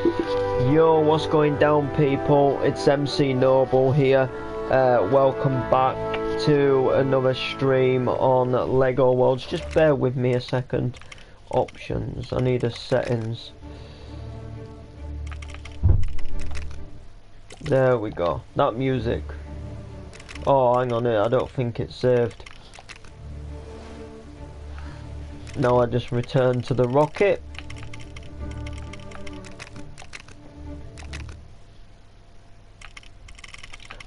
Yo, what's going down, people? It's MC Noble here. Welcome back to another stream on Lego Worlds. Just bear with me a second. Options. I need a settings. There we go. That music. Oh, hang on, I don't think it's saved. Now I just return to the rocket.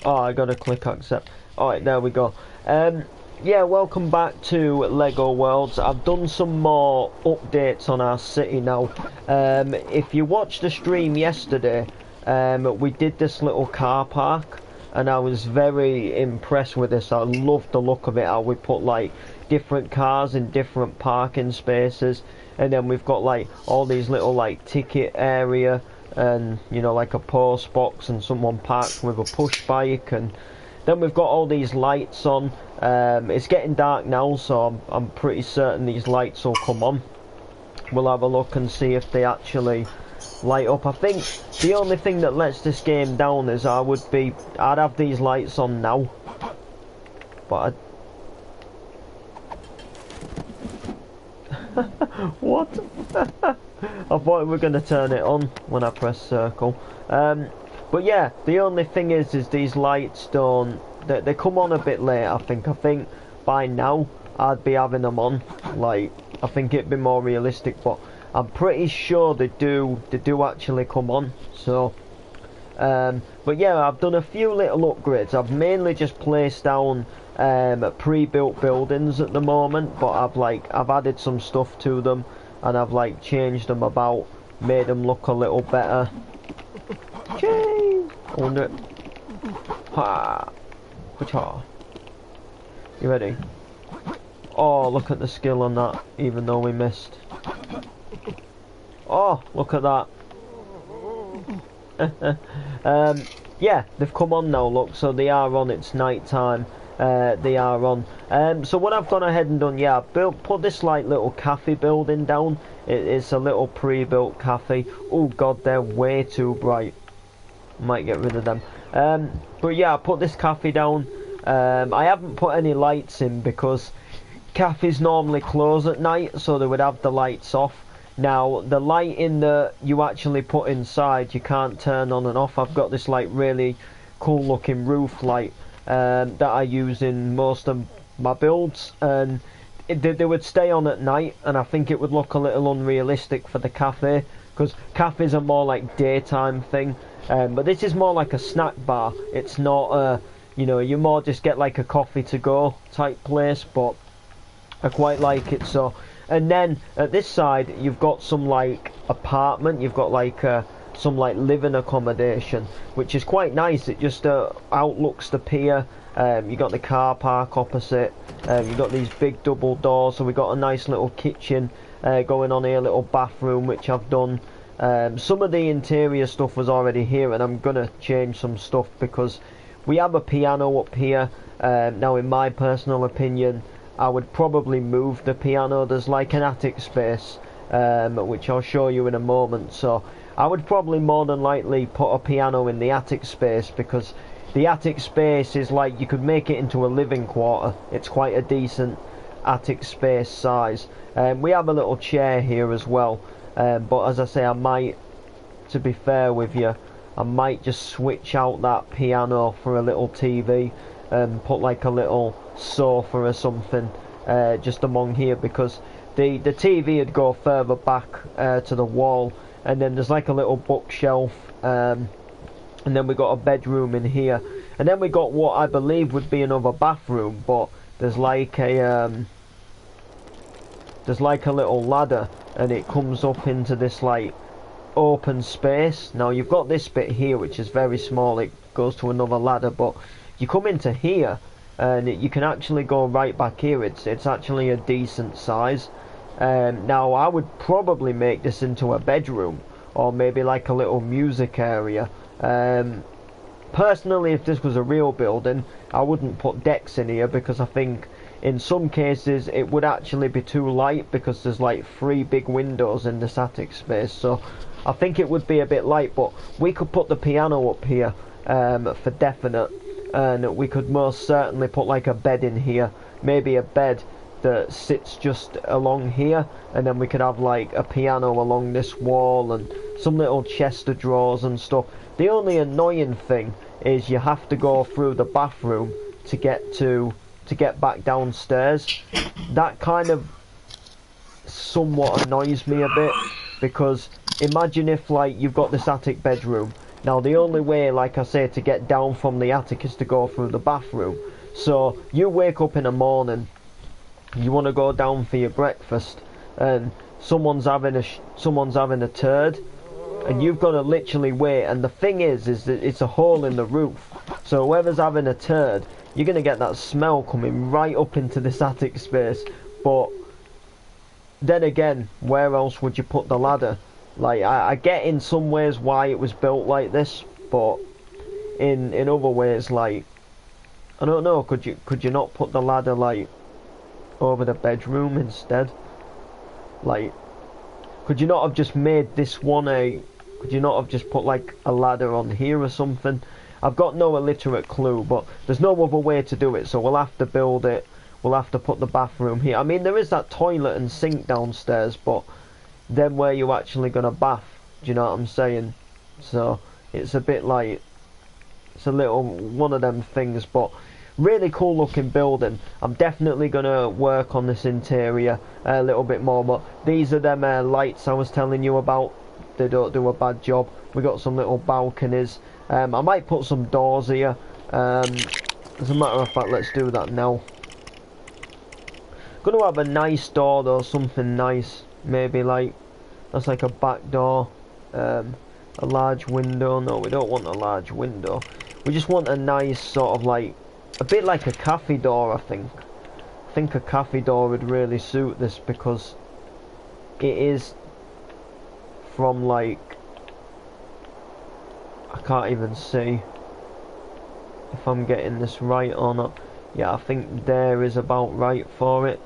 Oh, I gotta click accept. Alright, there we go. Yeah, welcome back to Lego Worlds. I've done some more updates on our city now. If you watched the stream yesterday, we did this little car park, and I was very impressed with this. I loved the look of it, how we put like different cars in different parking spaces, and then we've got like all these little like ticket area, and you know, like a post box, and someone parked with a push bike, and then we've got all these lights on. It's getting dark now, so I'm pretty certain these lights will come on. We'll have a look and see if they actually light up. I think the only thing that lets this game down is I'd have these lights on now, but what? I thought we were going to turn it on when I press circle. But yeah, the only thing is these lights don't... They come on a bit late, I think. I think by now I'd be having them on. Like, I think it'd be more realistic, but I'm pretty sure they do actually come on. So, but yeah, I've done a few little upgrades. I've mainly just placed down pre-built buildings at the moment, but I've added some stuff to them, and I've like changed them about, made them look a little better. Ching! I wonder. Ha! Pacha. You ready? Oh, look at the skill on that, even though we missed. Oh, look at that. Yeah, they've come on now, look, so they are on. It's night time. They are on. So what I've gone ahead and done, yeah, I've put this like little cafe building down. It's a little pre-built cafe. Oh god, they're way too bright. Might get rid of them. But yeah, I put this cafe down. I haven't put any lights in because cafes normally close at night, so they would have the lights off. Now, the lighting that you actually put inside, you can't turn on and off. I've got this like really cool looking roof light that I use in most of my builds, and they would stay on at night, and I think it would look a little unrealistic for the cafe, because cafes are more like daytime thing, but this is more like a snack bar. It's not you know, you more just get like a coffee to go type place, but I quite like it. So, and then at this side you've got some like apartment, you've got like some like living accommodation, which is quite nice. It just outlooks the pier. You got the car park opposite. You got these big double doors, so we got a nice little kitchen going on here, little bathroom which I've done. Some of the interior stuff was already here, and I'm gonna change some stuff because we have a piano up here. Now, in my personal opinion, I would probably move the piano. There's like an attic space, which I'll show you in a moment. So I would probably more than likely put a piano in the attic space, because the attic space is like, you could make it into a living quarter. It's quite a decent attic space size. We have a little chair here as well, but as I say, I might, to be fair with you, I might just switch out that piano for a little TV and put like a little sofa or something just among here, because the TV would go further back to the wall, and then there's like a little bookshelf, and then we got a bedroom in here, and then we got what I believe would be another bathroom, but there's like a little ladder, and it comes up into this like open space. Now you've got this bit here which is very small, it goes to another ladder, but you come into here and you can actually go right back here. It's actually a decent size. Now I would probably make this into a bedroom, or maybe like a little music area. Personally, if this was a real building, I wouldn't put decks in here, because I think in some cases it would actually be too light, because there's like 3 big windows in this attic space. So I think it would be a bit light, but we could put the piano up here for definite, and we could most certainly put like a bed in here, maybe a bed that sits just along here, and then we could have like a piano along this wall and some little chest of drawers and stuff. The only annoying thing is you have to go through the bathroom to get back downstairs. That kind of somewhat annoys me a bit, because imagine if like you've got this attic bedroom. Now the only way, like I say, to get down from the attic is to go through the bathroom. So you wake up in the morning, you want to go down for your breakfast, and someone's having a turd, and you've got to literally wait. And the thing is that it's a hole in the roof, so whoever's having a turd, you're gonna get that smell coming right up into this attic space. But then again, where else would you put the ladder? Like I get in some ways why it was built like this, but in other ways, like I don't know, could you not put the ladder like over the bedroom instead? Like, could you not have just made this one could you not have just put like a ladder on here or something? I've got no illiterate clue, but there's no other way to do it, so we'll have to build it. We'll have to put the bathroom here. I mean, there is that toilet and sink downstairs, but then where you actually gonna bath? Do you know what I'm saying? So it's a bit like, it's a little one of them things, but really cool looking building. I'm definitely gonna work on this interior a little bit more, but these are them lights I was telling you about. They don't do a bad job. We got some little balconies. I might put some doors here. As a matter of fact, let's do that now. Gonna have a nice door though, something nice. Maybe like, that's like a back door. A large window. No, we don't want a large window. We just want a nice sort of like, a bit like a cafe door, I think. I think a cafe door would really suit this, because it is from like, I can't even see if I'm getting this right or not. Yeah, I think there is about right for it.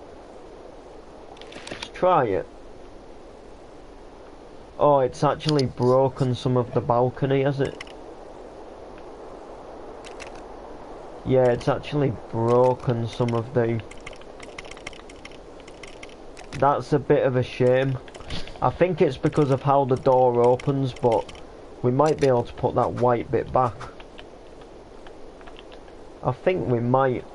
Let's try it. Oh, it's actually broken some of the balcony, has it? Yeah, it's actually broken some of the... That's a bit of a shame. I think it's because of how the door opens, but we might be able to put that white bit back. I think we might.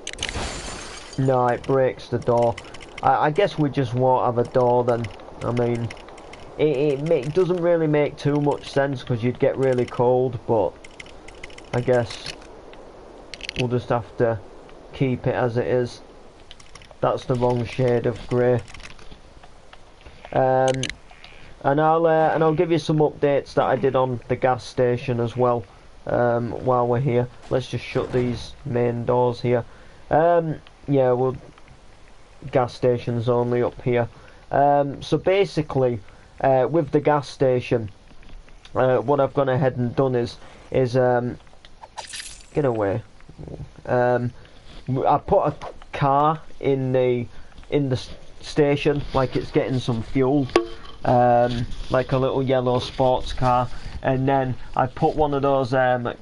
No, it breaks the door. I guess we just won't have a door then. I mean, it doesn't really make too much sense, because you'd get really cold, but I guess we'll just have to keep it as it is. That's the wrong shade of grey. And I'll give you some updates that I did on the gas station as well. While we're here, let's just shut these main doors here. Yeah, well, gas station's only up here. So basically, with the gas station, what I've gone ahead and done is get away. I put a car in the station, like it's getting some fuel, like a little yellow sports car, and then I put one of those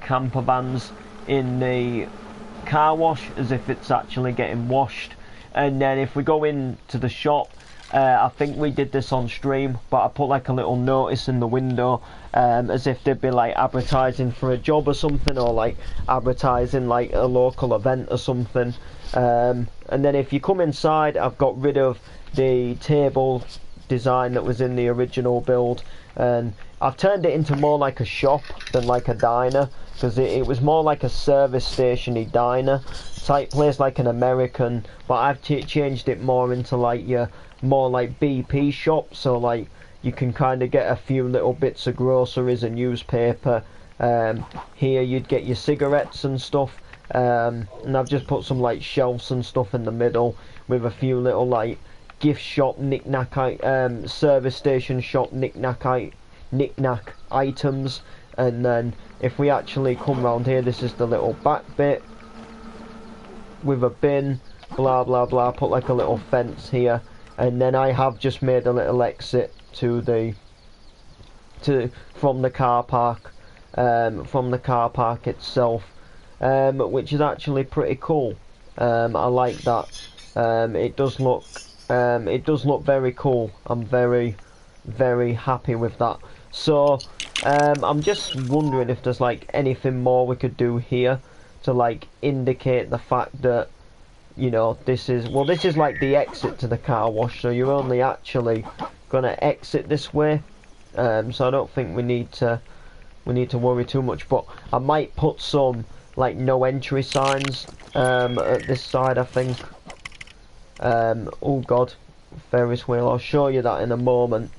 camper vans in the car wash as if it's actually getting washed. And then if we go into the shop, I think we did this on stream, but I put like a little notice in the window, as if they'd be like advertising for a job or something, or like advertising like a local event or something. And then if you come inside, I've got rid of the table design that was in the original build, and I've turned it into more like a shop than like a diner, because it was more like a service station-y diner type place, like an American, but I've changed it more into like your more like BP shop, so like you can kind of get a few little bits of groceries and newspaper. Here you'd get your cigarettes and stuff, and I've just put some like shelves and stuff in the middle with a few little like gift shop knick-knack, service station shop knick-knack items. And then if we actually come round here, this is the little back bit with a bin, blah blah blah. Put like a little fence here, and then I have just made a little exit to the from the car park, itself, which is actually pretty cool. I like that. It does look very cool. I'm very, very happy with that. So I'm just wondering if there's like anything more we could do here to like indicate the fact that, you know, this is like the exit to the car wash, so you're only actually gonna exit this way. So I don't think we need to worry too much, but I might put some like no entry signs at this side, I think. Oh god, Ferris wheel, I'll show you that in a moment.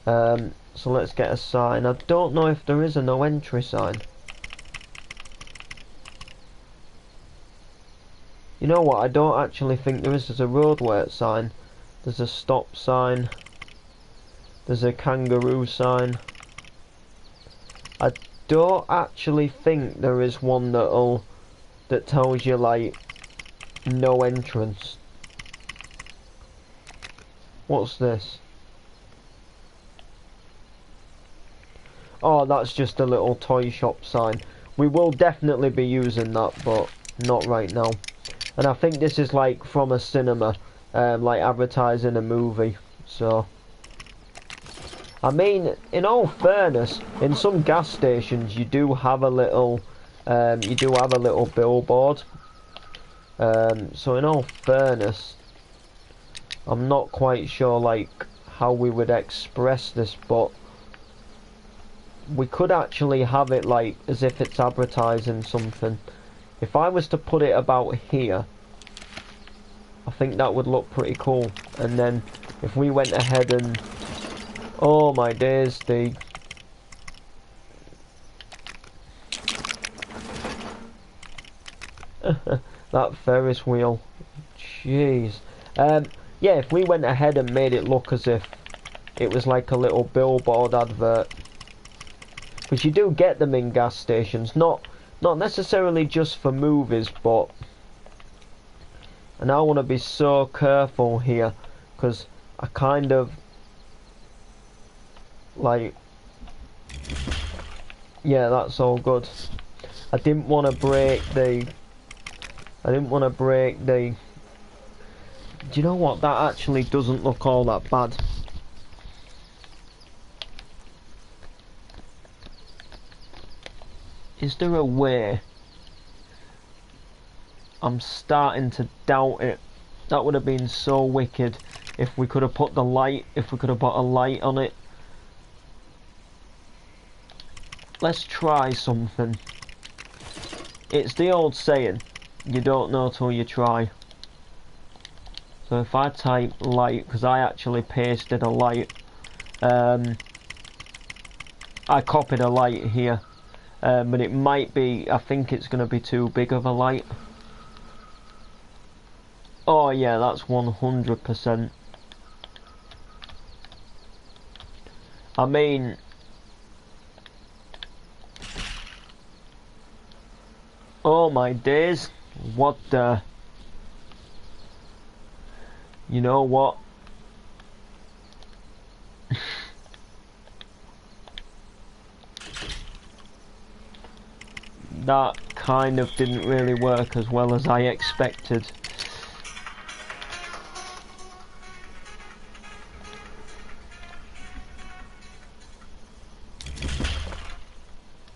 So let's get a sign. I don't know if there is a no entry sign. You know what, I don't actually think there is. There's a road work sign, there's a stop sign, there's a kangaroo sign. I don't actually think there is one that tells you like no entrance. What's this? Oh, that's just a little toy shop sign. We will definitely be using that, but not right now. And I think this is like from a cinema, like advertising a movie. So, I mean, in all fairness, in some gas stations you do have a little, billboard. So in all fairness, I'm not quite sure like how we would express this, but we could actually have it like as if it's advertising something. If I was to put it about here, I think that would look pretty cool. And then if we went ahead and, oh my days, that Ferris wheel, jeez. Yeah, if we went ahead and made it look as if it was like a little billboard advert, because you do get them in gas stations, not necessarily just for movies, but, and I want to be so careful here, because I kind of like, yeah, that's all good. I didn't want to break the, do you know what, that actually doesn't look all that bad. Is there a way? I'm starting to doubt it. That would have been so wicked if we could have put the light, if we could have put a light on it. Let's try something. It's the old saying, you don't know till you try. So if I type light, because I actually pasted a light, I copied a light here. But it might be, I think it's going to be too big of a light. Oh yeah, that's 100%. I mean, oh my days, what the, you know what? That kind of didn't really work as well as I expected.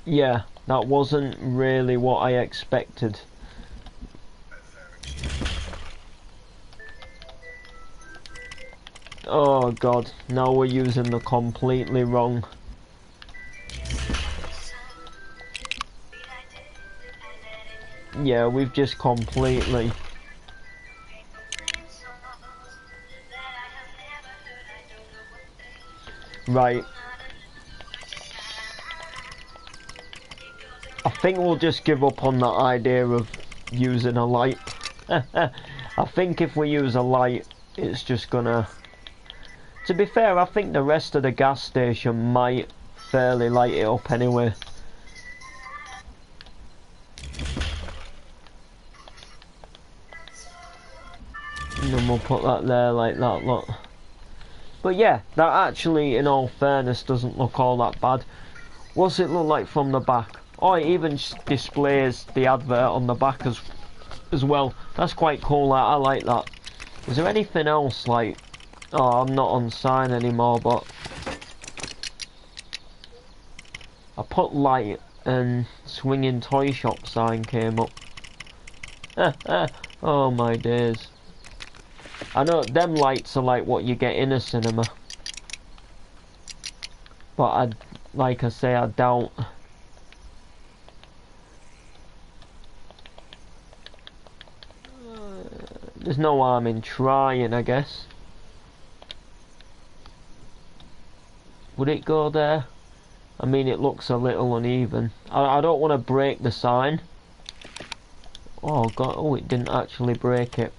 Yeah, that wasn't really what I expected. Oh god, now we're using the completely wrong. Yeah, we've just completely... Right. I think we'll just give up on that idea of using a light. I think if we use a light, it's just gonna... To be fair, I think the rest of the gas station might fairly light it up anyway. And then we'll put that there like that, look. But yeah, that actually, in all fairness, doesn't look all that bad. What's it look like from the back? Oh, it even displays the advert on the back as well. That's quite cool. I like that. Is there anything else like... Oh, I'm not on sign anymore, but... I put light and swinging toy shop sign came up. Oh my days. I know them lights are like what you get in a cinema. But like I say, I doubt... There's no harm in trying, I guess. Would it go there? I mean, it looks a little uneven. I don't want to break the sign. Oh god, oh, it didn't actually break it.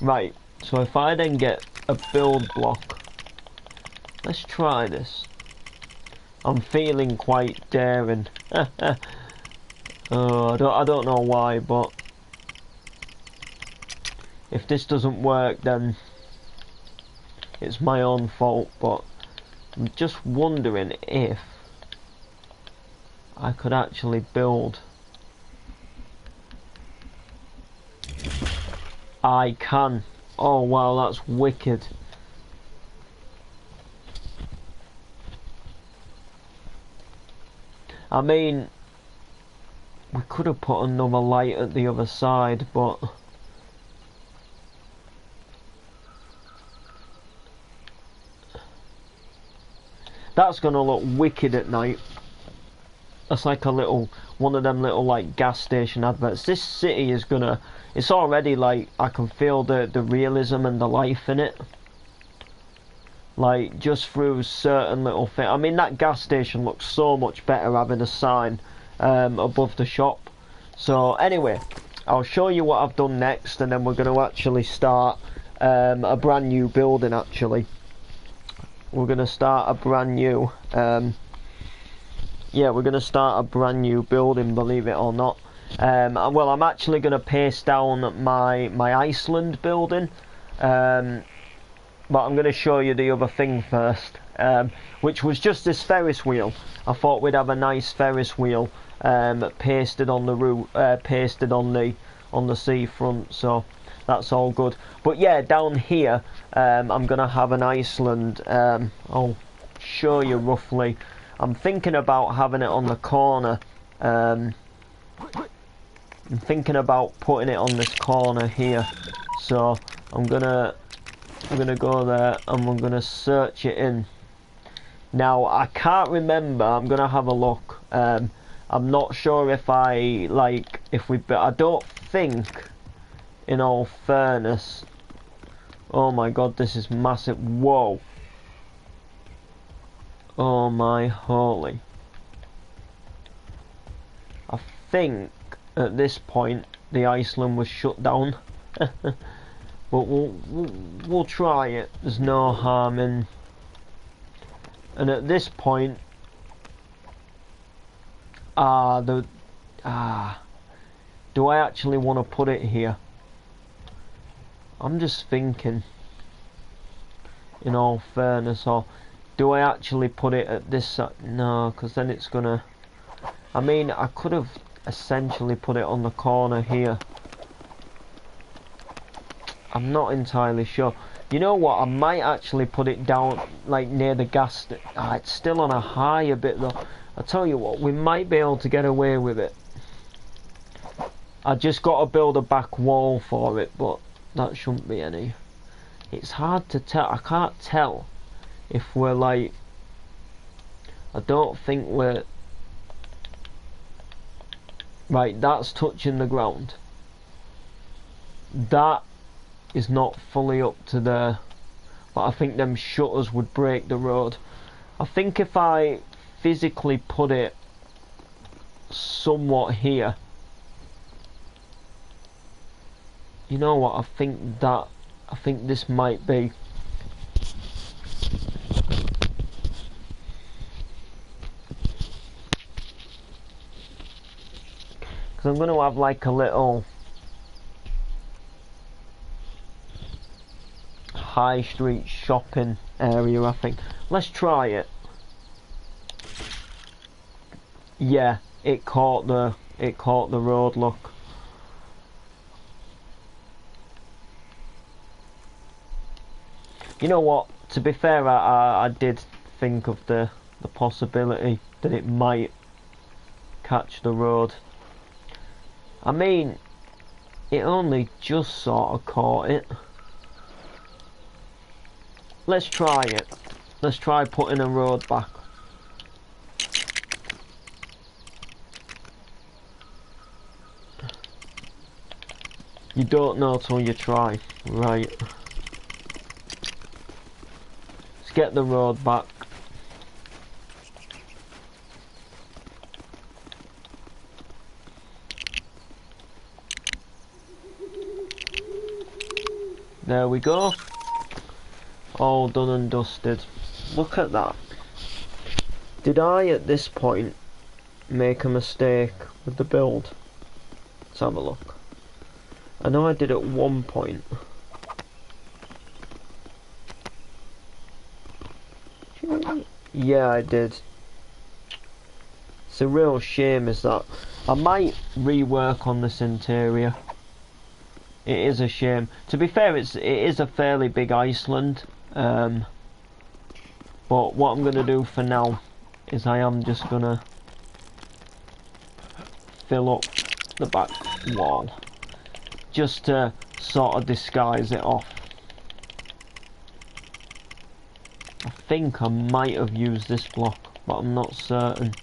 Right, so if I then get a build block, let's try this. I'm feeling quite daring. Oh, I don't know why, but if this doesn't work, then it's my own fault. But I'm just wondering if I could actually build. I can. Oh wow, that's wicked. I mean, we could have put another light at the other side, but that's gonna look wicked at night. That's like a little, one of them little like gas station adverts. This city is gonna, it's already like, I can feel the realism and the life in it. Like, just through certain little things. I mean, that gas station looks so much better having a sign above the shop. So, anyway, I'll show you what I've done next, and then we're going to actually start a brand new building, actually. We're going to start a brand new... yeah, we're going to start a brand new building, believe it or not. Well, I'm actually going to paste down my Iceland building. But I'm going to show you the other thing first, which was just this Ferris wheel. I thought we'd have a nice Ferris wheel pasted on the roof, pasted on the seafront. So that's all good. But yeah, down here, I'm going to have an Iceland. I'll show you roughly. I'm thinking about having it on the corner. I'm thinking about putting it on this corner here. So I'm gonna go there and we're gonna search it in. Now I can't remember. I'm gonna have a look. I'm not sure if I I don't think, in all fairness. Oh my god, this is massive. Whoa. Oh my holy. I think at this point the Iceland was shut down. But we'll try it. There's no harm in. And at this point, do I actually want to put it here? I'm just thinking. In all fairness, or do I actually put it at this side? No, because then it's gonna. I mean, I could have essentially put it on the corner here. I'm not entirely sure. You know what? I might actually put it down like near the gas. It's still on a high a bit though. I tell you what, we might be able to get away with it. I just got to build a back wall for it, but that shouldn't be any. It's hard to tell. I can't tell if we're like. I don't think we're. Right, that's touching the ground. That is not fully up to there, but I think them shutters would break the road. I think if I physically put it somewhat here, you know what, I think this might be. because I'm going to have like a little high street shopping area, I think. Let's try it. Yeah, it caught the road, look. You know what, to be fair, I did think of the possibility that it might catch the road. I mean, it only just sort of caught it. Let's try it. Let's try putting a road back. You don't know till you try. Right. Let's get the road back. There we go. All done and dusted. Look at that. Did I at this point make a mistake with the build? Let's have a look. I know I did at one point. Yeah, I did. It's a real shame, is that. I might rework on this interior. It is a shame. To be fair, it is a fairly big Iceland. But what I'm gonna do for now is I am just gonna fill up the back wall, just to sort of disguise it off. I think I might have used this block, but I'm not certain.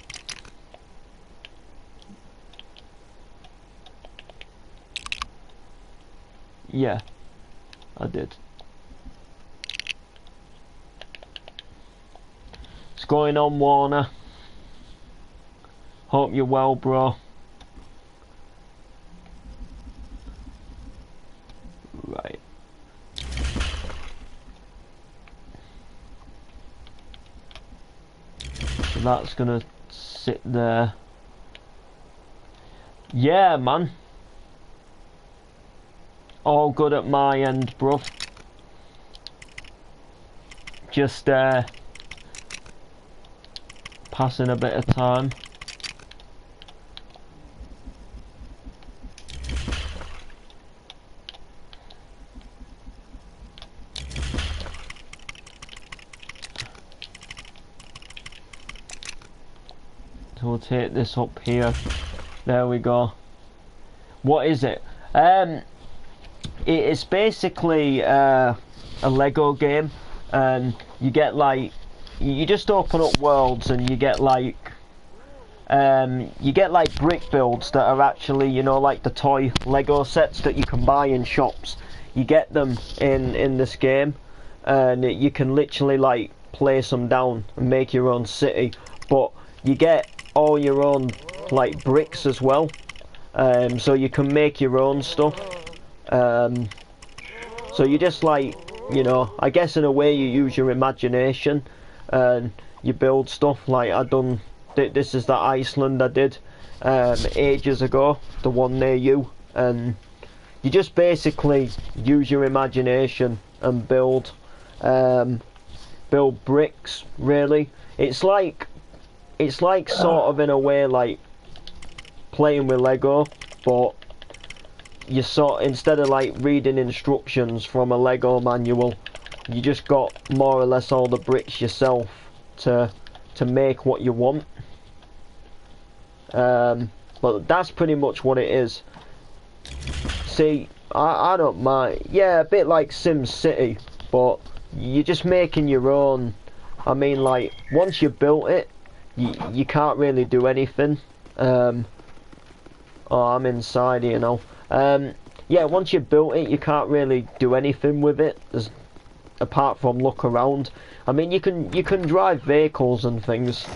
Yeah, I did. What's going on, Warner? Hope you're well, bro. Right. So that's gonna sit there. Yeah, man. All good at my end, bruv. Just passing a bit of time. So we'll take this up here. There we go. What is it? It's basically a Lego game, and you get like, you just open up worlds and you get like brick builds that are actually, you know, like the toy Lego sets that you can buy in shops. You get them in this game, and you can literally like place them down and make your own city, but you get all your own like bricks as well, so you can make your own stuff. So you just like, you know, I guess in a way you use your imagination and you build stuff. Like I done, this is the Iceland I did ages ago, the one near you, and you just basically use your imagination and build bricks. Really, it's like sort of in a way like playing with Lego, but you sort, instead of like reading instructions from a Lego manual, you just got more or less all the bricks yourself to make what you want. But that's pretty much what it is. See, I don't mind. Yeah, a bit like Sim City, but you're just making your own. I mean, like once you built it, you can't really do anything. Oh, I'm inside here now. Yeah, once you've built it, you can't really do anything with it, apart from look around. I mean, you can drive vehicles and things.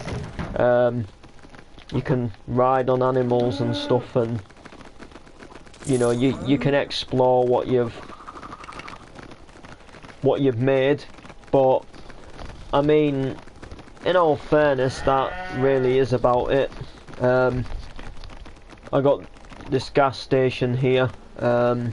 You can ride on animals and stuff, and you know, you can explore what you've made. But I mean, in all fairness, that really is about it. I got this gas station here. I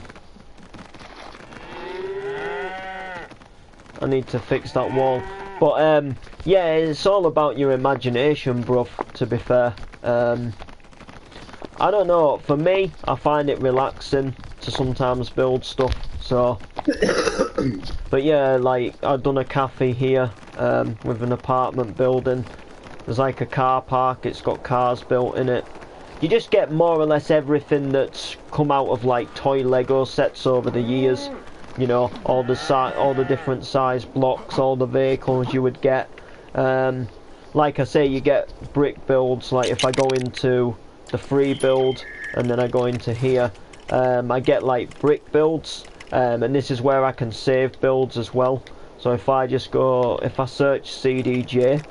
need to fix that wall. But yeah, it's all about your imagination, bruv, to be fair. I don't know, for me, I find it relaxing to sometimes build stuff, so... But yeah, like, I've done a cafe here, with an apartment building. There's like a car park, it's got cars built in it. You just get more or less everything that's come out of like toy Lego sets over the years. You know, all the different size blocks, all the vehicles you would get. Like I say, you get brick builds. Like if I go into the free build and then I go into here, I get like brick builds, and this is where I can save builds as well. So if I search CDJ,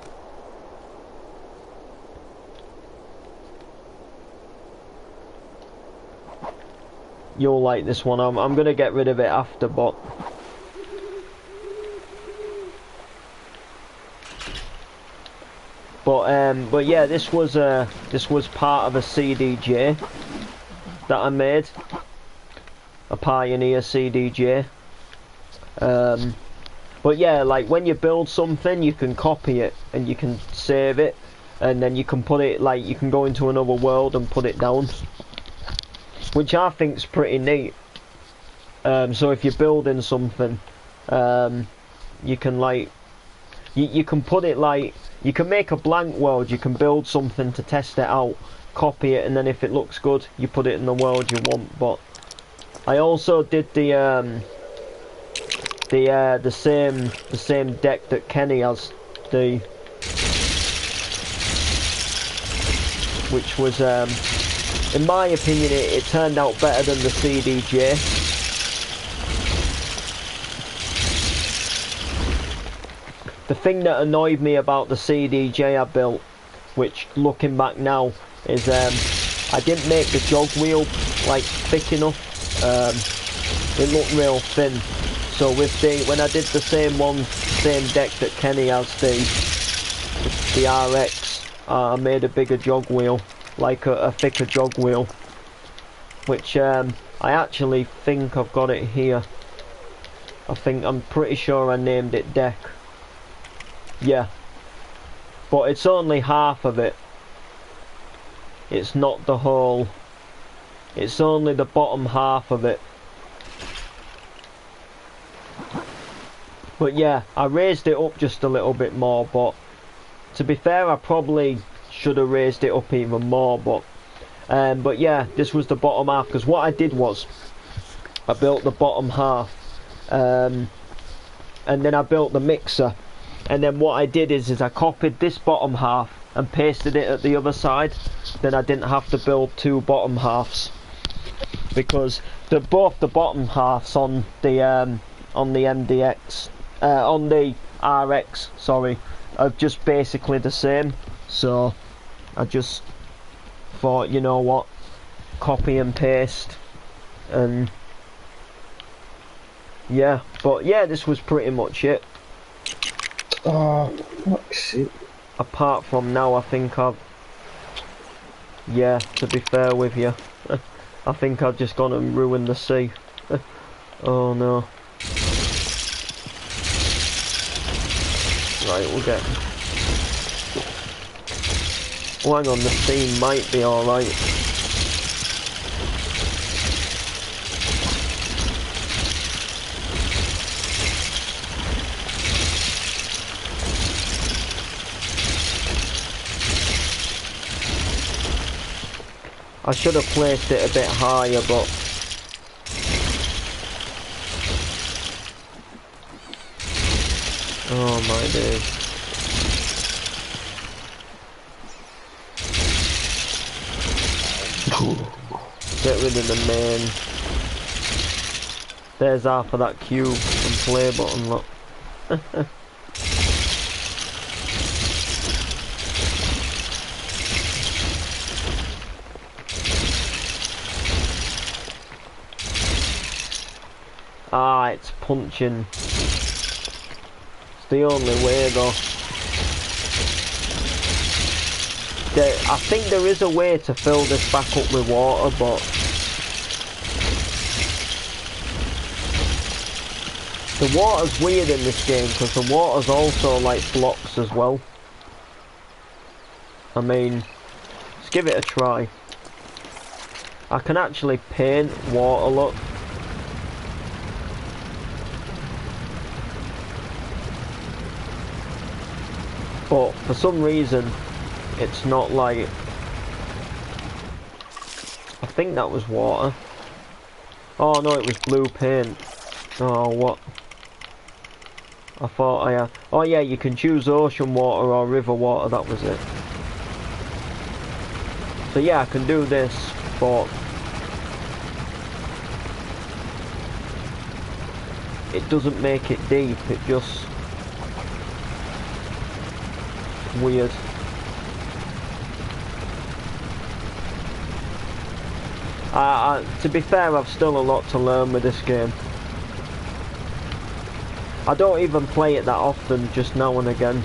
you'll like this one. I'm gonna get rid of it after, but yeah, this was part of a CDJ that I made, a Pioneer CDJ. But yeah, like when you build something, you can copy it and you can save it, and then you can put it, like you can go into another world and put it down, which I think's pretty neat. So if you're building something, you can like you can put it, like you can make a blank world, you can build something to test it out, copy it, and then if it looks good, you put it in the world you want. But I also did the same deck that Kenny has, which was in my opinion it turned out better than the CDJ. The thing that annoyed me about the CDJ I built, which looking back now, is I didn't make the jog wheel like thick enough. It looked real thin. So when I did the same deck that Kenny has, the RX, I made a bigger jog wheel, like a thicker jog wheel, which I actually think I've got it here. I'm pretty sure I named it deck. Yeah, but it's only half of it. It's not the whole. It's only the bottom half of it. But yeah, I raised it up just a little bit more, but to be fair, I probably should have raised it up even more. But yeah, this was the bottom half, because what I did was I built the bottom half, and then I built the mixer. And then what I did is I copied this bottom half and pasted it at the other side. Then I didn't have to build two bottom halves, because both the bottom halves on the MDX, on the RX, sorry, are just basically the same. So I just thought, you know what, copy and paste, and yeah. But yeah, this was pretty much it. Oh, fuck's sake. Apart from now, I think yeah, to be fair with you, I think I've just gone and ruined the sea. Oh no. Right, we'll get... Oh, hang on, the scene might be alright. I should have placed it a bit higher, but... Oh my days. Get rid of the main. There's half of that cube and play button, look. Ah, it's punching. It's the only way though. I think there is a way to fill this back up with water, but the water's weird in this game because the water's also like blocks as well. I mean, let's give it a try. I can actually paint water, look. But for some reason, it's not like... I think that was water. Oh no, it was blue paint. Oh, what? I thought I had... Oh yeah, you can choose ocean water or river water, that was it. So yeah, I can do this, but... it doesn't make it deep, it just... weird. To be fair, I've still a lot to learn with this game. I don't even play it that often, just now and again.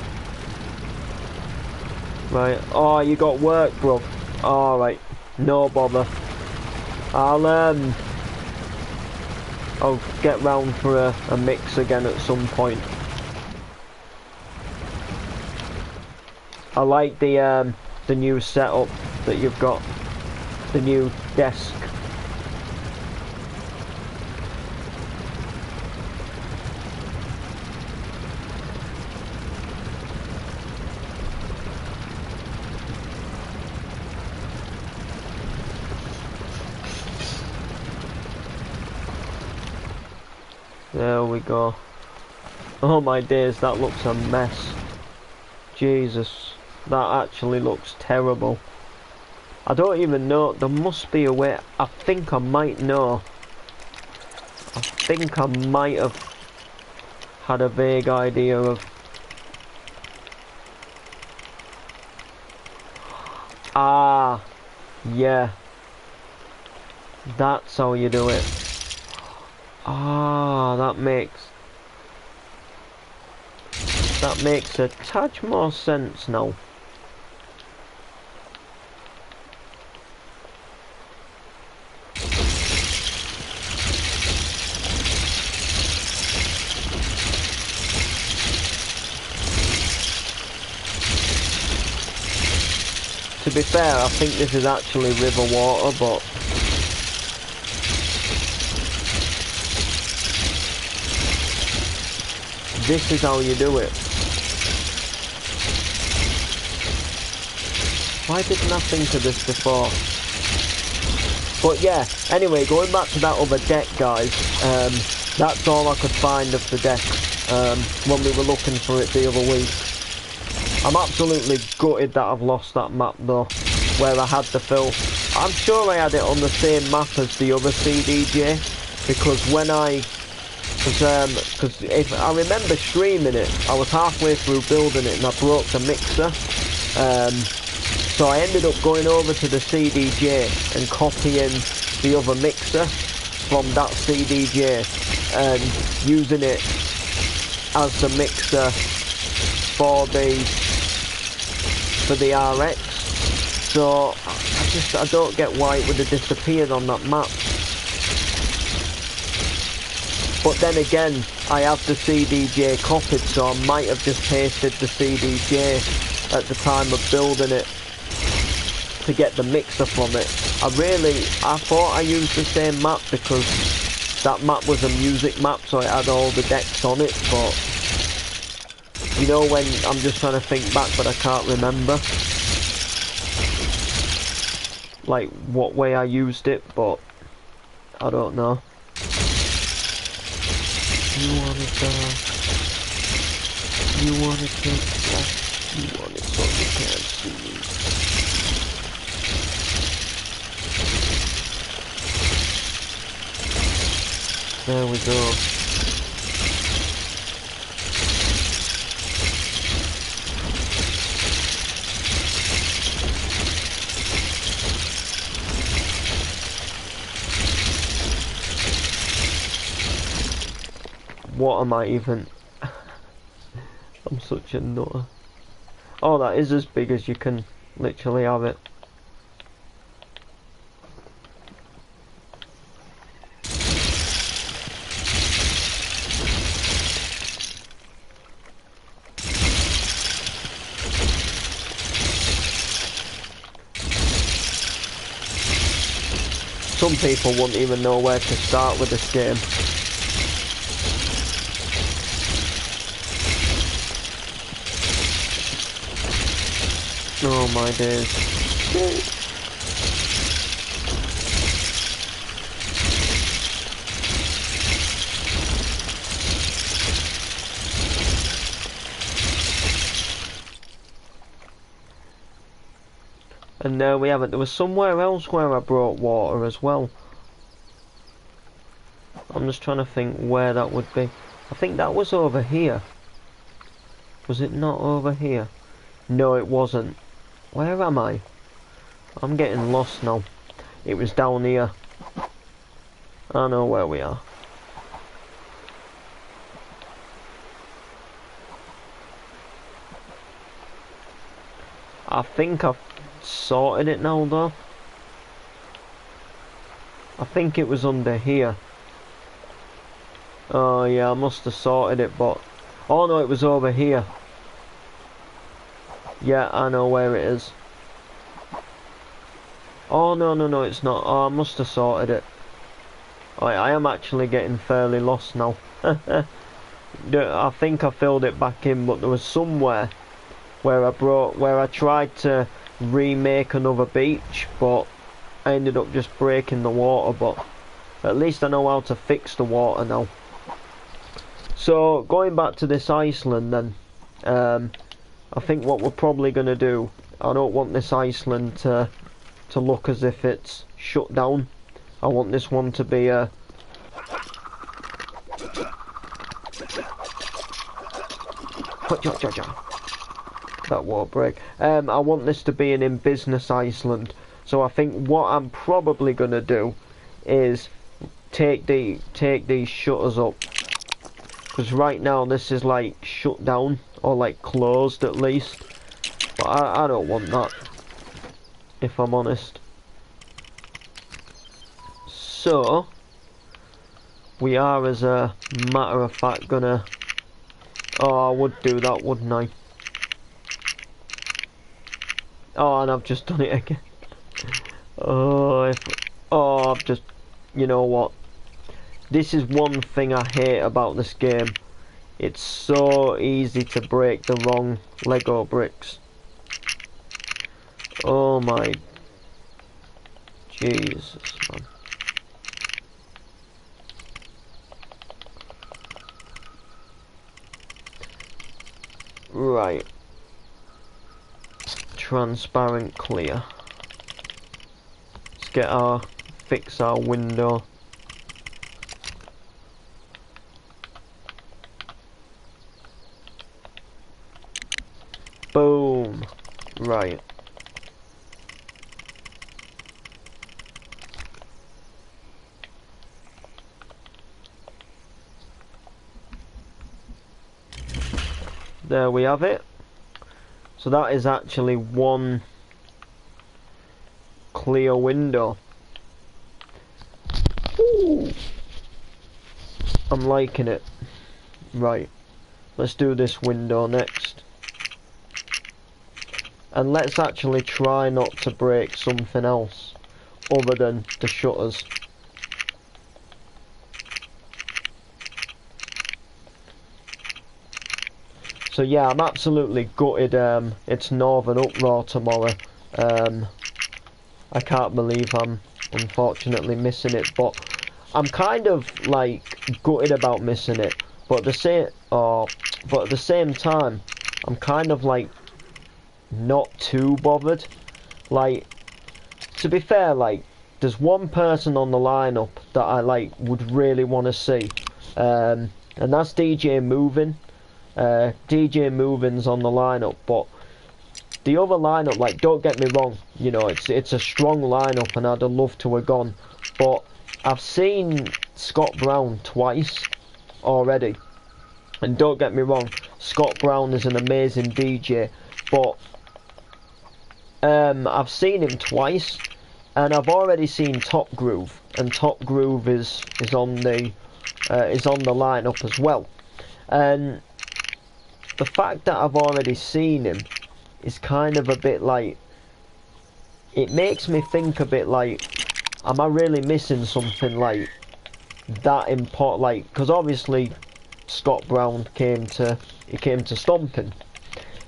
Right, oh, you got work, bro. Alright, no bother. I'll get round for a mix again at some point. I like the new setup that you've got, the new desk. There we go. Oh my days, that looks a mess. Jesus. That actually looks terrible. I don't even know. There must be a way. I think I might know. I think I might have had a vague idea of... Ah, yeah. That's how you do it. Ah, that makes a touch more sense now. To be fair, I think this is actually river water, but this is how you do it. Why didn't I think of this before? But yeah, anyway, going back to that other deck, guys, that's all I could find of the deck when we were looking for it the other week. I'm absolutely gutted that I've lost that map though, where I had the fill. I'm sure I had it on the same map as the other CDJ, because when because if I remember streaming it, I was halfway through building it and I broke the mixer. So I ended up going over to the CDJ and copying the other mixer from that CDJ and using it as the mixer for the RX. So I don't get why it would have disappeared on that map. But then again, I have the CDJ copied, so I might have just pasted the CDJ at the time of building it to get the mixer from it. I thought I used the same map because that map was a music map, so it had all the decks on it, but you know when I'm just trying to think back but I can't remember like what way I used it, but I don't know. You want it dark, you want it black, you want it so you can't see me. There we go. What am I even? I'm such a nutter. Oh, that is as big as you can Literally have it. Some people wouldn't even know where to start with this game. Oh my days. And there we have it. There was somewhere else where I brought water as well. I'm just trying to think where that would be. I think that was over here. Was it not over here? No, it wasn't. Where am I? I'm getting lost now. It was down here. I know where we are. I think I've sorted it now though. I think it was under here. Oh yeah, I must have sorted it, but... Oh no, it was over here. Yeah, I know where it is. Oh no, it's not. Oh, I must have sorted it. Oh, I am actually getting fairly lost now. I think I filled it back in, but there was somewhere where I tried to remake another beach, but I ended up just breaking the water. But at least I know how to fix the water now. So going back to this Iceland then, I think what we're probably going to do, I don't want this Iceland to look as if it's shut down. I want this one to be a... That won't break. I want this to be an in business Iceland. So I think what I'm probably going to do is take these shutters up. Because right now this is like shut down, or like closed at least. But I don't want that, if I'm honest. So, we are, as a matter of fact, gonna... Oh, I would do that, wouldn't I? Oh, and I've just done it again. Oh, I've just... You know what? This is one thing I hate about this game. It's so easy to break the wrong Lego bricks. Oh my... Jesus, man. Right. Transparent clear. Let's fix our window. Boom. Right. There we have it. So that is actually one clear window. Ooh. I'm liking it. Right. Let's do this window next. And let's actually try not to break something else other than the shutters. So yeah, I'm absolutely gutted. It's Northern Uproar tomorrow. I can't believe I'm unfortunately missing it, but I'm kind of like gutted about missing it. But at the same time, I'm kind of like not too bothered. Like, to be fair, like, there's one person on the lineup that I like would really want to see, and that's DJ Moving. DJ Moving's on the lineup, but the other lineup, like, don't get me wrong, you know, it's a strong lineup and I'd have loved to have gone, but I've seen Scott Brown twice already, and don't get me wrong, Scott Brown is an amazing DJ, but I've seen him twice, and I've already seen Top Groove, and Top Groove is on the lineup as well. And the fact that I've already seen him is kind of a bit like, it makes me think a bit like, am I really missing something like that important? Like, because obviously Scott Brown came to Stomping.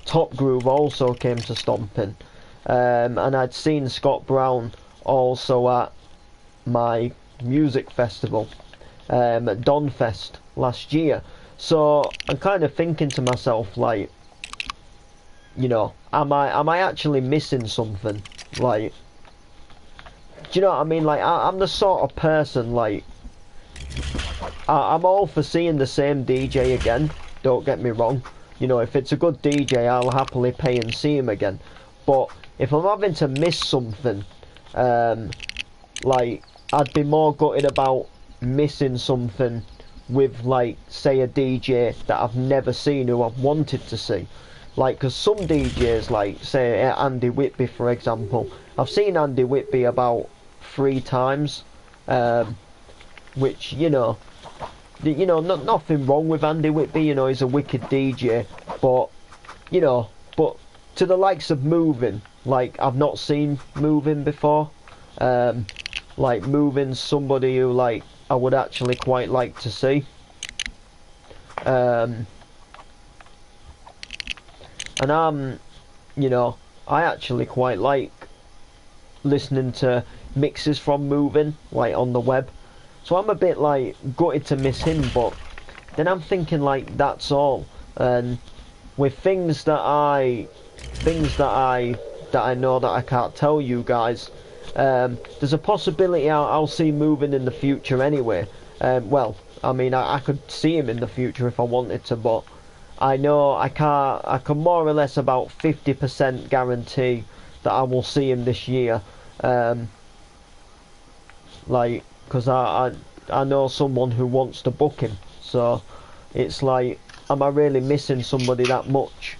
Top Groove also came to Stomping, and I'd seen Scott Brown also at my music festival, at Donfest last year. So I'm kind of thinking to myself, like, you know, am I actually missing something? Like, do you know what I mean? Like, I'm the sort of person, like, I'm all for seeing the same DJ again, don't get me wrong. You know, if it's a good DJ, I'll happily pay and see him again. But if I'm having to miss something, like, I'd be more gutted about missing something with, like, say a DJ that I've never seen who I've wanted to see. Like, because some DJs, like, say Andy Whitby, for example, I've seen Andy Whitby about 3 times, which, you know, nothing wrong with Andy Whitby, you know, he's a wicked DJ, but, you know, but to the likes of Moving, like, I've not seen Moving before. Like, Moving's somebody who, like, I would actually quite like to see. And you know, I actually quite like listening to mixes from Moving, like, on the web. So I'm a bit, like, gutted to miss him, but then I'm thinking, like, that's all. And with things that I know that I can't tell you guys, there's a possibility I'll see Moving in the future anyway. Well, I mean, I could see him in the future if I wanted to, but I know I can more or less about 50% guarantee that I will see him this year. Like, because I know someone who wants to book him, so it's like, am I really missing somebody that much?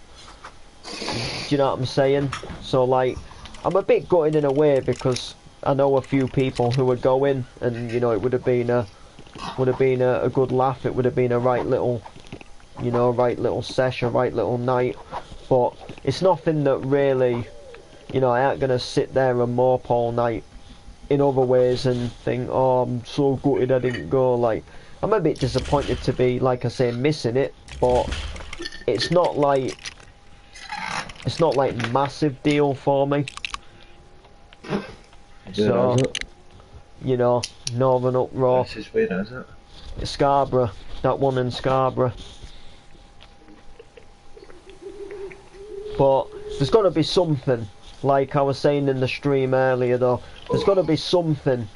Do you know what I'm saying? So, like, I'm a bit gutted in a way, because I know a few people who would go in, and, you know, it would have been a good laugh. It would have been a right little, you know, right little session, right little night. But it's nothing that really, you know, I ain't gonna sit there and mope all night in other ways and think, oh, I'm so gutted I didn't go. Like, I'm a bit disappointed to be, like I say, missing it, but it's not like massive deal for me. So, you know, Northern Uproar. This is where is it? Scarborough, that one in Scarborough. But there's got to be something, like I was saying in the stream earlier though, there's got to be something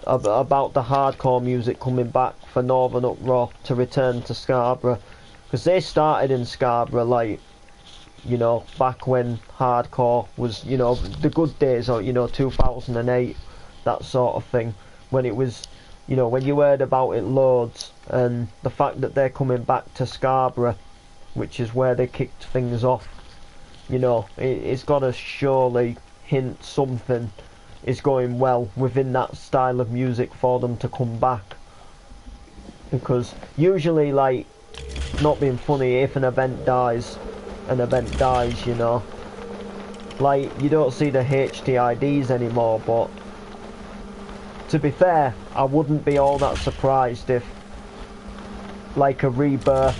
about the hardcore music coming back for Northern Uproar to return to Scarborough, because they started in Scarborough, like, you know, back when hardcore was, you know, the good days, or, you know, 2008, that sort of thing, when it was, you know, when you heard about it loads. And the fact that they're coming back to Scarborough, which is where they kicked things off, you know, it's got to surely hint something is going well within that style of music for them to come back. Because usually, like, not being funny, if an event dies, you know. Like, you don't see the HTIDs anymore, but to be fair, I wouldn't be all that surprised if, like, a rebirth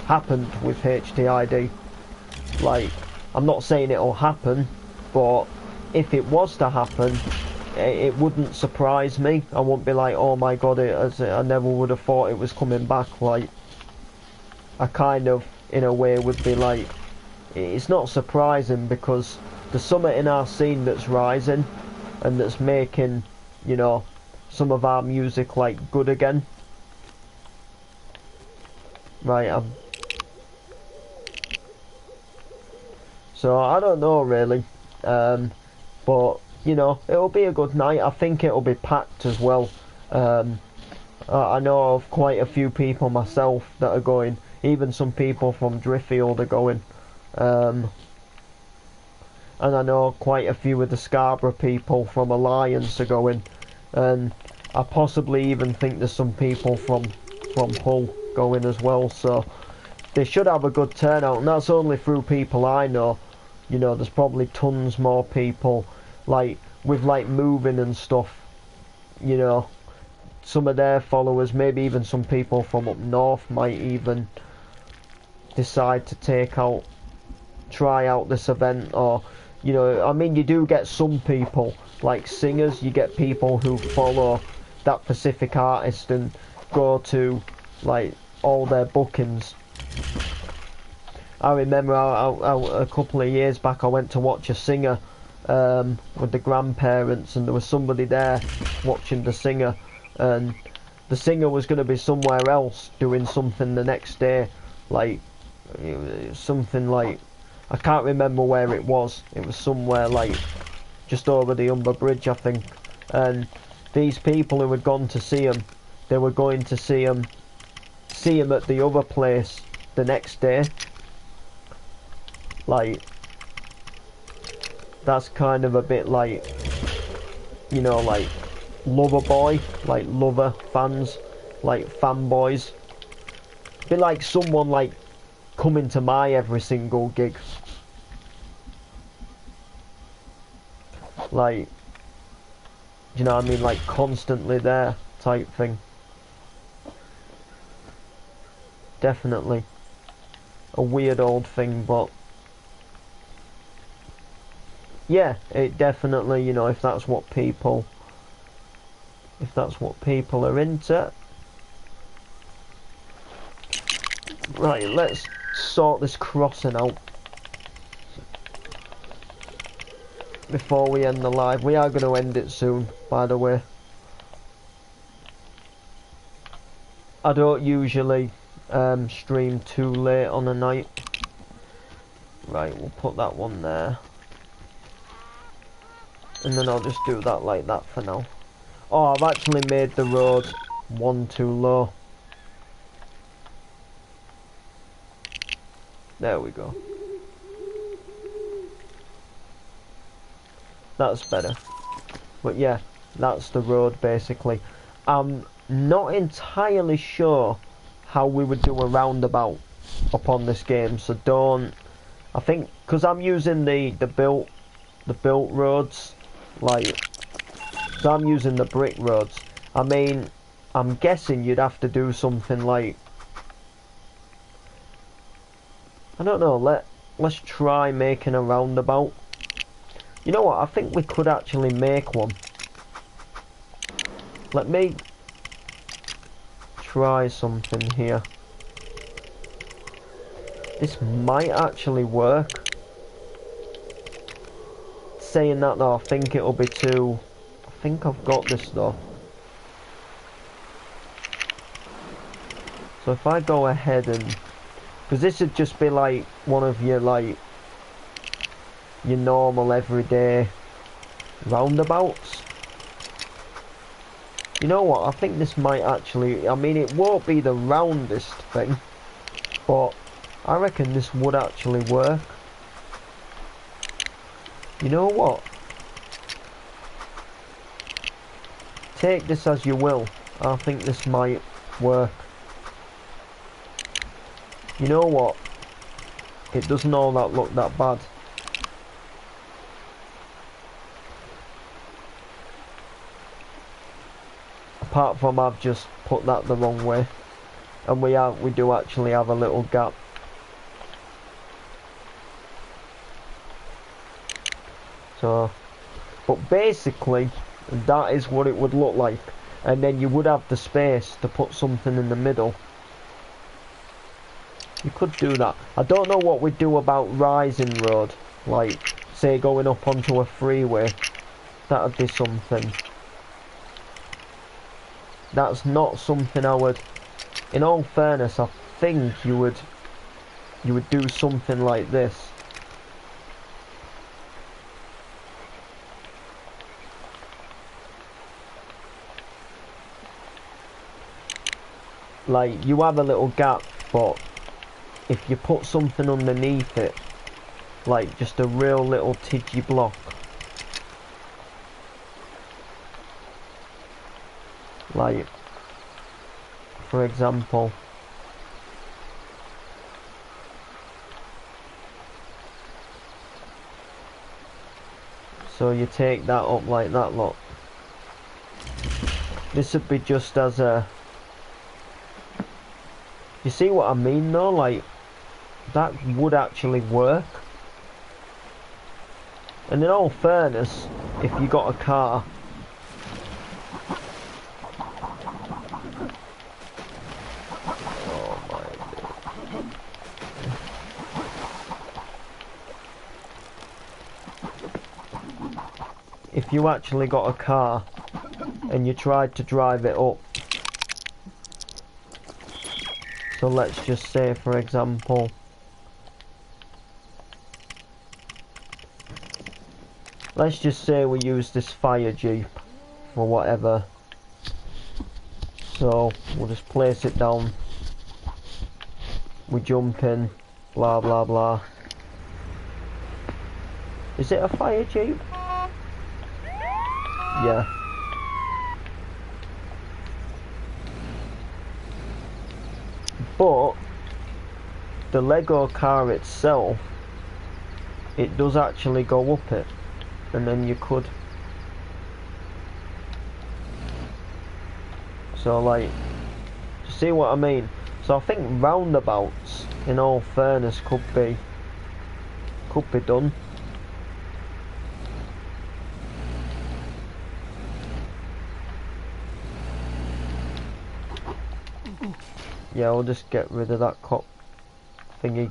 happened with HTID. Like, I'm not saying it'll happen, but if it was to happen, it wouldn't surprise me. I wouldn't be like, oh my god, I never would have thought it was coming back. Like, I kind of, in a way, would be like, it's not surprising, because there's something in our scene that's rising and that's making, you know, some of our music, like, good again. Right, so I don't know really, but, you know, it'll be a good night. I think it'll be packed as well. I know of quite a few people myself that are going. Even some people from Driffield are going. and I know quite a few of the Scarborough people from Alliance are going, and I possibly even think there's some people from Hull going as well, so they should have a good turnout, and that's only through people I know. You know, there's probably tons more people, like, with, like, moving and stuff, you know, some of their followers, maybe even some people from up north might even decide to try out this event, or, you know, I mean, you do get some people, like singers, you get people who follow that specific artist and go to, like, all their bookings. I remember a couple of years back I went to watch a singer with the grandparents, and there was somebody there watching the singer, and the singer was going to be somewhere else doing something the next day, like something like, I can't remember where it was. It was somewhere like just over the Humber Bridge, I think. And these people who had gone to see him, they were going to see him at the other place the next day. Like, that's kind of a bit like, you know, like lover boy, like lover fans, like fanboys. Be like someone like coming to my every single gig. Like, you know what I mean, like constantly there type thing. Definitely a weird old thing, but yeah, it definitely, you know, if that's what people are into. Right, let's sort this crossing out before we end the live. We are going to end it soon, by the way. I don't usually stream too late on a night. Right, we'll put that one there. And then I'll just do that like that for now. Oh, I've actually made the road one too low. There we go. That's better. But yeah, that's the road basically. I'm not entirely sure how we would do a roundabout upon this game, so don't. I think because I'm using the built roads, like, so I'm using the brick roads. I mean, I'm guessing you'd have to do something like, I don't know. Let's try making a roundabout. You know what? I think we could actually make one. Let me try something here. This might actually work. Saying that though, I think it'll be too. I think I've got this though. So if I go ahead and, because this would just be like one of your your normal everyday roundabouts. You know what? I think this might actually. I mean, it won't be the roundest thing, but I reckon this would actually work. You know what? Take this as you will. I think this might work. You know what? It doesn't all that look that bad. Apart from I've just put that the wrong way, and we do actually have a little gap. So, but basically that is what it would look like, and then you would have the space to put something in the middle. You could do that. I don't know what we'd do about Rising Road, like say going up onto a freeway. That would be something. That's not something I would, in all fairness, I think you would do something like this. Like, you have a little gap, but if you put something underneath it, like just a real little tidgy block. Like, for example, so you take that up like that, look. This would be just as a... You see what I mean though? Like, that would actually work. And in all fairness, if you got a car... Oh my God. If you actually got a car and you tried to drive it up, so let's just say, for example, let's just say we use this fire jeep for whatever. So we'll just place it down. We jump in, blah blah blah. Is it a fire jeep? Yeah. But the Lego car itself, it does actually go up it, and then you could. So like, you see what I mean? So I think roundabouts, in all fairness, could be done. Yeah, we'll just get rid of that cop thingy.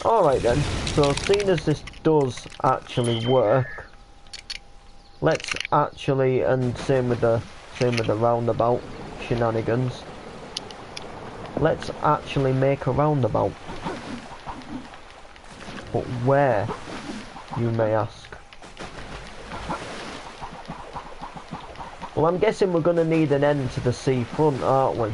Alright then, so seeing as this does actually work, let's actually, and same with the roundabout shenanigans, let's actually make a roundabout. But where, you may ask? Well, I'm guessing we're going to need an end to the seafront, aren't we?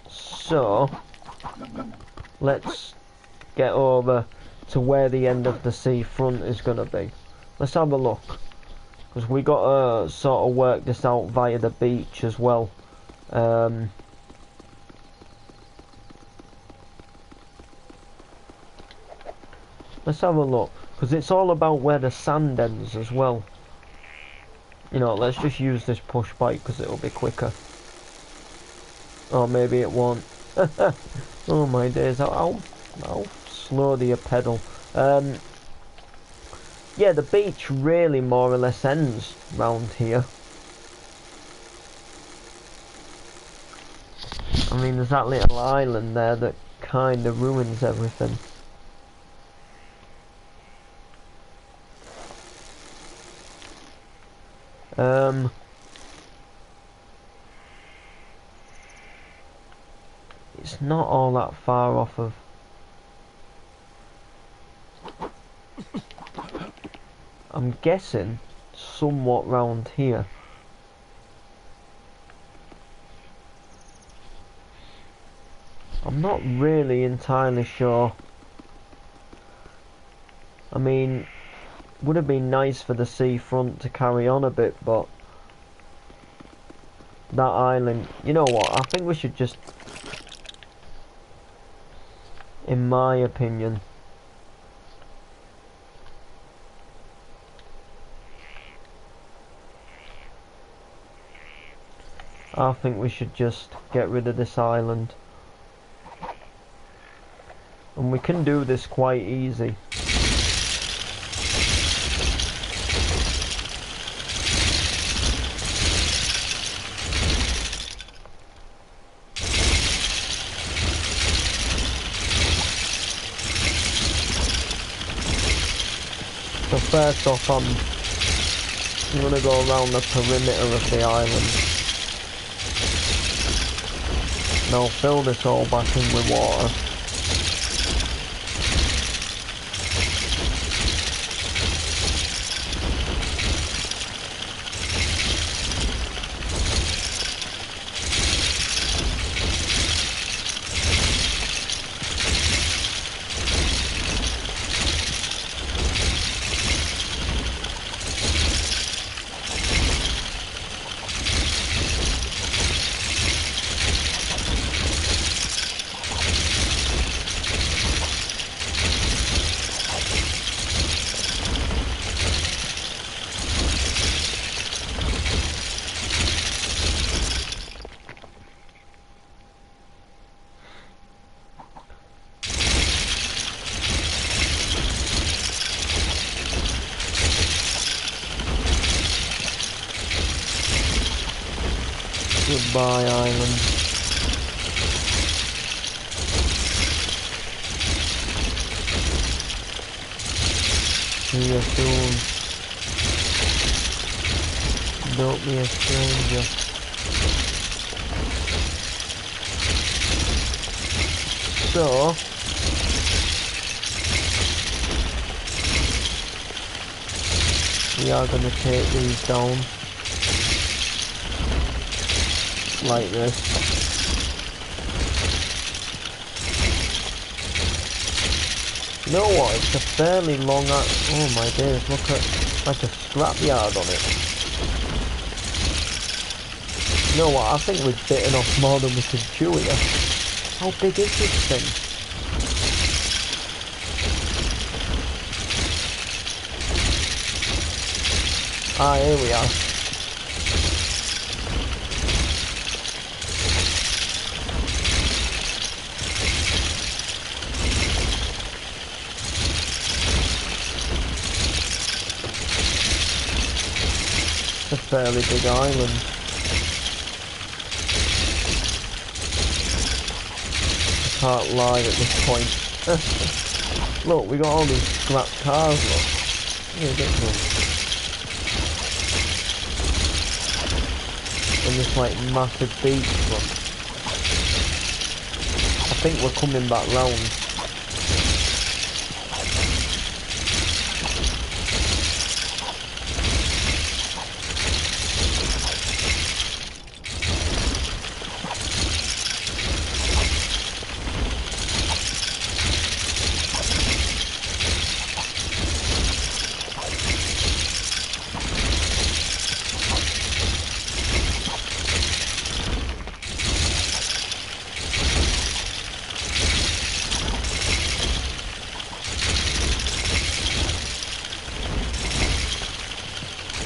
So, let's get over to where the end of the seafront is going to be. Let's have a look. Because we got to sort of work this out via the beach as well. Let's have a look, because it's all about where the sand ends as well. You know, let's just use this push bike because it'll be quicker. Or maybe it won't. Oh my days, how slow do you pedal? Yeah, the beach really more or less ends round here. I mean, there's that little island there that kind of ruins everything. It's not all that far off of... I'm guessing somewhat round here. I'm not really entirely sure. I mean, would have been nice for the seafront to carry on a bit, but that island, you know what, I think we should just, in my opinion, I think we should just get rid of this island. And we can do this quite easy. So first off, I'm going to go around the perimeter of the island. And I'll fill this all back in with water. Goodbye, island. See you soon. Don't be a stranger. So, we are going to take these down like this. You know what, it's a fairly long, oh my days, look at, like a scrapyard on it. You know what, I think we've bitten off more than we could chew here. How big is this thing? Ah, here we are. It's a fairly big island. I can't lie at this point. Look, we got all these scrap cars, look. Ridiculous. And this like massive beachfront. I think we're coming back round.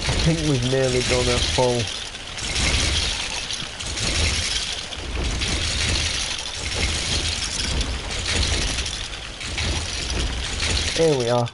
I think we've nearly done a full. Here we are.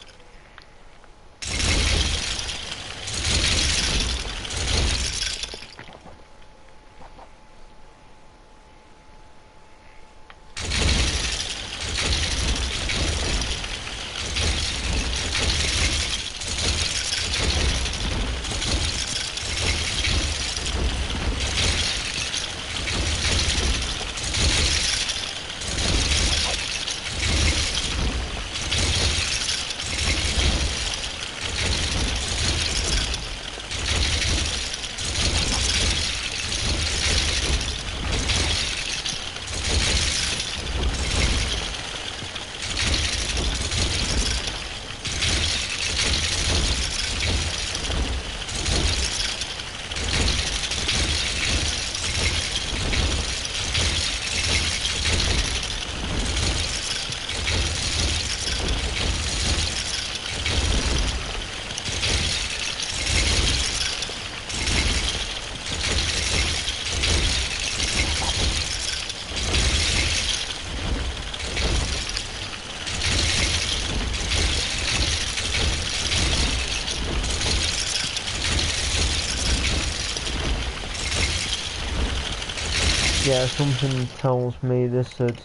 Yeah, something tells me this would.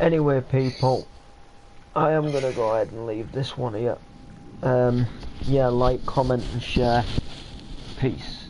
Anyway, people, I am gonna go ahead and leave this one here. Yeah, like, comment, and share. Peace.